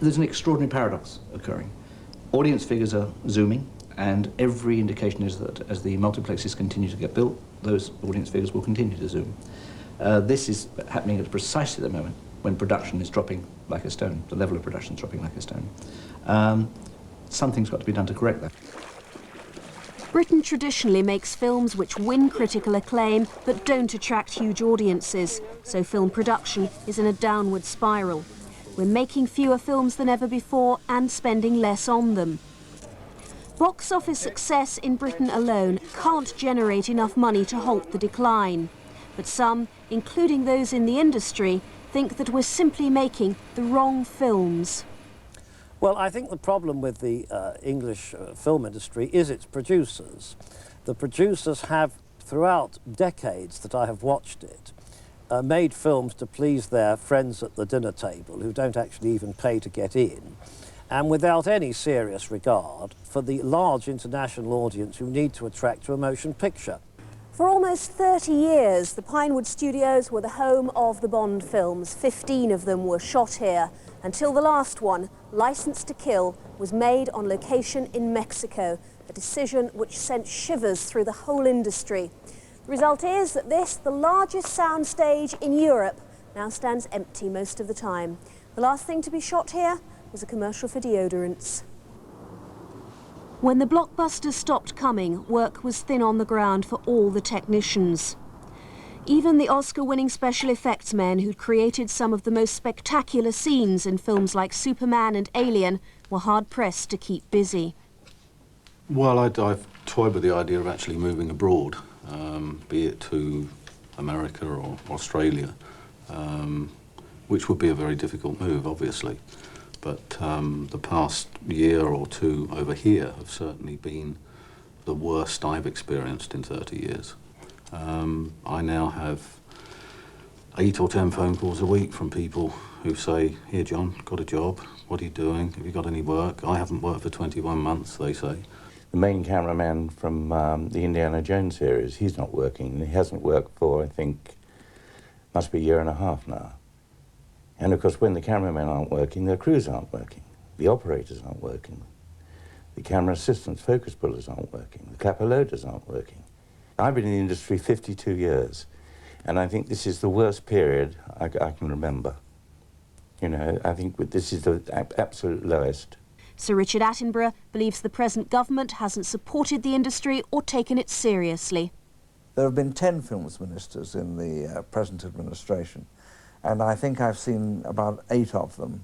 There's an extraordinary paradox occurring. Audience figures are zooming, and every indication is that as the multiplexes continue to get built, those audience figures will continue to zoom. This is happening at precisely the moment when production is dropping like a stone, the level of production is dropping like a stone. Something's got to be done to correct that. Britain traditionally makes films which win critical acclaim but don't attract huge audiences, so film production is in a downward spiral. We're making fewer films than ever before and spending less on them. Box office success in Britain alone can't generate enough money to halt the decline. But some, including those in the industry, think that we're simply making the wrong films. Well, I think the problem with the English film industry is its producers. The producers have, throughout decades that I have watched it, made films to please their friends at the dinner table who don't actually even pay to get in, and without any serious regard for the large international audience who need to attract to a motion picture. For almost 30 years, the Pinewood Studios were the home of the Bond films. 15 of them were shot here, until the last one, Licence to Kill, was made on location in Mexico, a decision which sent shivers through the whole industry. The result is that this, the largest soundstage in Europe, now stands empty most of the time. The last thing to be shot here was a commercial for deodorants. When the blockbusters stopped coming, work was thin on the ground for all the technicians. Even the Oscar-winning special effects men who'd created some of the most spectacular scenes in films like Superman and Alien were hard-pressed to keep busy. Well, I've toyed with the idea of actually moving abroad, be it to America or Australia, which would be a very difficult move, obviously. But the past year or two over here have certainly been the worst I've experienced in 30 years. I now have 8 or 10 phone calls a week from people who say, "Here, John, got a job, what are you doing? Have you got any work?" "I haven't worked for 21 months, they say. The main cameraman from the Indiana Jones series, he's not working. He hasn't worked for, I think, must be a year and a half now. And of course, when the cameramen aren't working, their crews aren't working. The operators aren't working. The camera assistants, focus pullers aren't working. The clapper loaders aren't working. I've been in the industry 52 years, and I think this is the worst period I can remember. You know, I think this is the absolute lowest. Sir Richard Attenborough believes the present government hasn't supported the industry or taken it seriously. There have been 10 films ministers in the present administration, and I think I've seen about 8 of them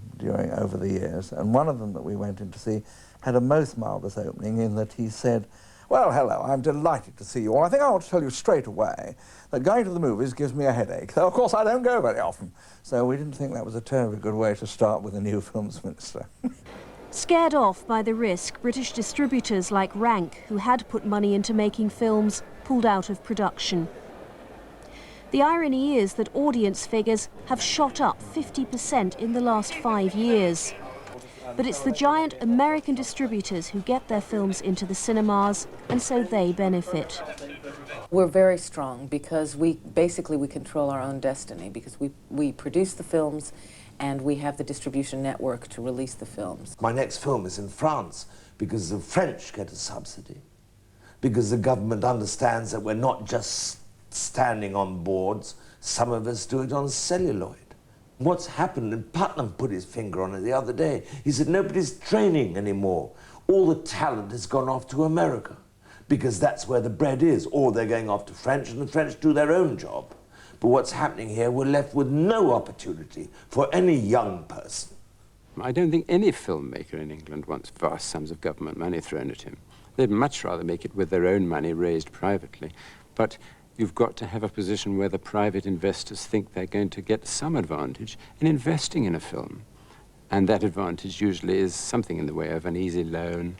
over the years, and one of them that we went in to see had a most marvellous opening in that he said, "Well, hello, I'm delighted to see you all. I think I want to tell you straight away that going to the movies gives me a headache. Though, of course, I don't go very often." So we didn't think that was a terribly good way to start with a new films minister. Scared off by the risk, British distributors like Rank, who had put money into making films, pulled out of production. The irony is that audience figures have shot up 50% in the last 5 years. But it's the giant American distributors who get their films into the cinemas, and so they benefit. We're very strong because we control our own destiny, because we produce the films and we have the distribution network to release the films. My next film is in France because the French get a subsidy, because the government understands that we're not just standing on boards, some of us do it on celluloid. What's happened, and Puttnam put his finger on it the other day, he said nobody's training anymore. All the talent has gone off to America because that's where the bread is, or they're going off to French and the French do their own job. But what's happening here, we're left with no opportunity for any young person. I don't think any filmmaker in England wants vast sums of government money thrown at him. They'd much rather make it with their own money raised privately. But you've got to have a position where the private investors think they're going to get some advantage in investing in a film. And that advantage usually is something in the way of an easy loan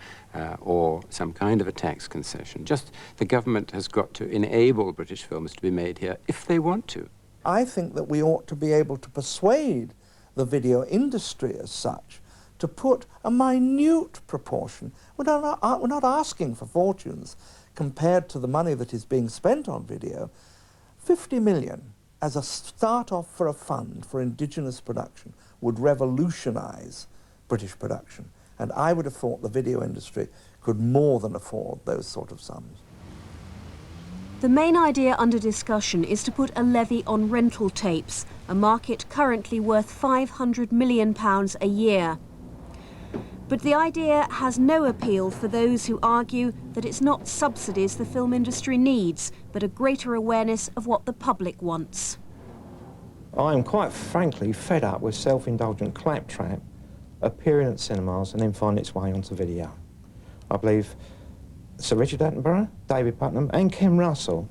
or some kind of a tax concession. Just the government has got to enable British films to be made here if they want to. I think that we ought to be able to persuade the video industry as such to put a minute proportion. We're not asking for fortunes compared to the money that is being spent on video. 50 million as a start-off for a fund for indigenous production would revolutionise British production. And I would have thought the video industry could more than afford those sort of sums. The main idea under discussion is to put a levy on rental tapes, a market currently worth £500 million a year. But the idea has no appeal for those who argue that it's not subsidies the film industry needs, but a greater awareness of what the public wants. I am quite frankly fed up with self-indulgent claptrap appearing at cinemas and then finding its way onto video. I believe Sir Richard Attenborough, David Puttnam and Ken Russell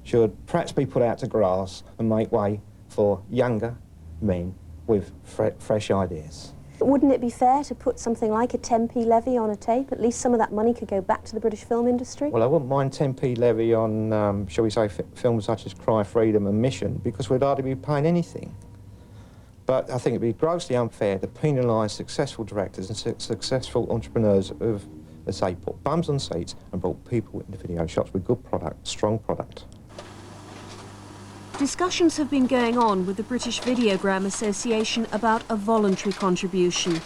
should perhaps be put out to grass and make way for younger men with fresh ideas. Wouldn't it be fair to put something like a 10p levy on a tape? At least some of that money could go back to the British film industry. Well, I wouldn't mind 10p levy on, shall we say, films such as Cry, Freedom and Mission, because we'd hardly be paying anything. But I think it'd be grossly unfair to penalise successful directors and successful entrepreneurs who've, let's say, put bums on seats and brought people into video shops with good product, strong product. Discussions have been going on with the British Videogram Association about a voluntary contribution.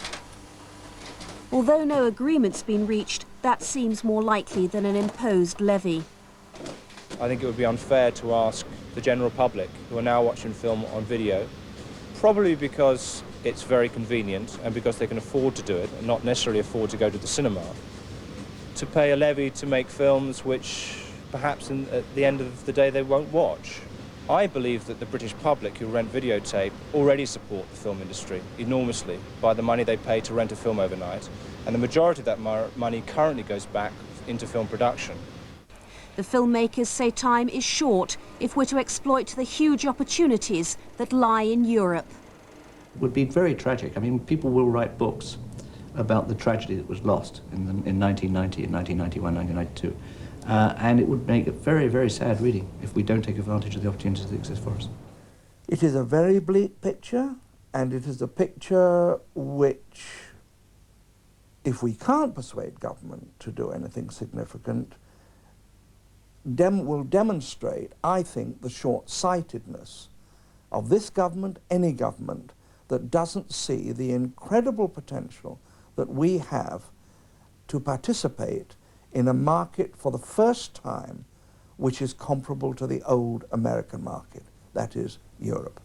Although no agreement's been reached, that seems more likely than an imposed levy. I think it would be unfair to ask the general public who are now watching film on video, probably because it's very convenient and because they can afford to do it and not necessarily afford to go to the cinema, to pay a levy to make films which perhaps at the end of the day they won't watch. I believe that the British public who rent videotape already support the film industry enormously by the money they pay to rent a film overnight, and the majority of that money currently goes back into film production. The filmmakers say time is short if we're to exploit the huge opportunities that lie in Europe. It would be very tragic. I mean, people will write books about the tragedy that was lost in 1990, in 1991, 1992. And it would make it very, very sad reading if we don't take advantage of the opportunities that exist for us. It is a very bleak picture, and it is a picture which, if we can't persuade government to do anything significant, will demonstrate, I think, the short-sightedness of this government, any government, that doesn't see the incredible potential that we have to participate in a market for the first time which is comparable to the old American market, that is, Europe.